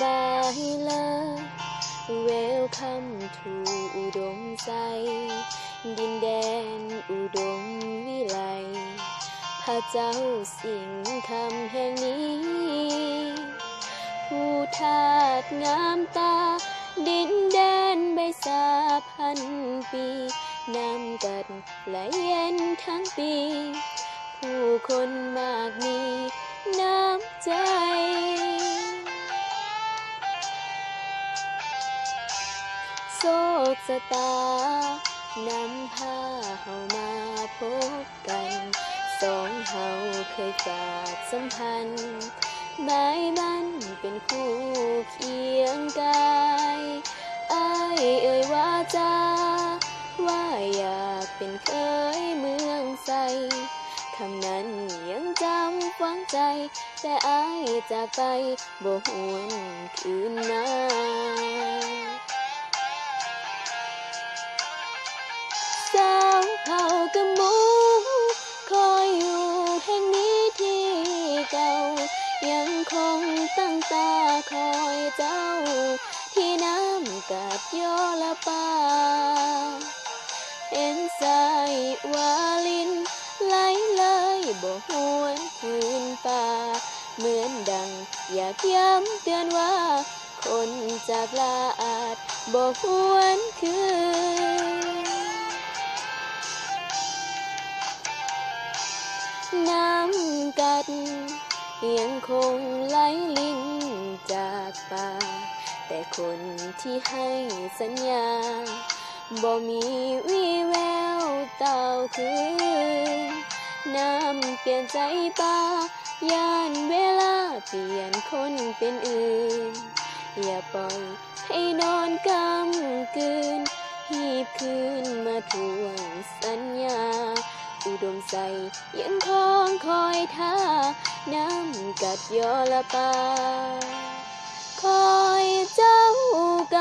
บายเลยเวลคัมทูอุดมใจดินแดนอุดมวิไลพระเจ้าสิ่งคำแห่งนี้ผู้ทาสงามตาดินแดนใบสาพันปีน้ำกัดไหลเย็นทั้งปีผู้คนมากมีน้ำใจโศกสตานำพาเฮามาพบกันสองเฮาเคยฝากสัมพันธ์หมายมันเป็นคู่เคียงกายอ้ายเอ่ยว่าจ้าว่าอยากเป็นเคยเมืองใสคำนั้นยังจำฝังใจแต่อ้ายจากไปบ่หวนคืนมาสาวเผ่ากะหมูคอยอยู่แห่งนี้ที่เก่ายังคงตั้งตาคอยเจ้าที่น้ำกัดยอละปาเห็นสายวาลินไหลเลยบ่หวนคืนป่าเหมือนดังอยากย้ำเตือนว่าคนจากลาอาจบ่หวนคืนน้ำกัดยังคงไหลลิ้นจากป่าแต่คนที่ให้สัญญาบ่มีวี่แววเต่าคืนน้ำเปลี่ยนใจป่าย่านเวลาเปลี่ยนคนเป็นอื่นอย่าปล่อยให้นอนกำกืนหีบคืนมาทวงสัญญาอุดมใจยังคอยท่าน้ำกัดยอละปาคอยเจ้าก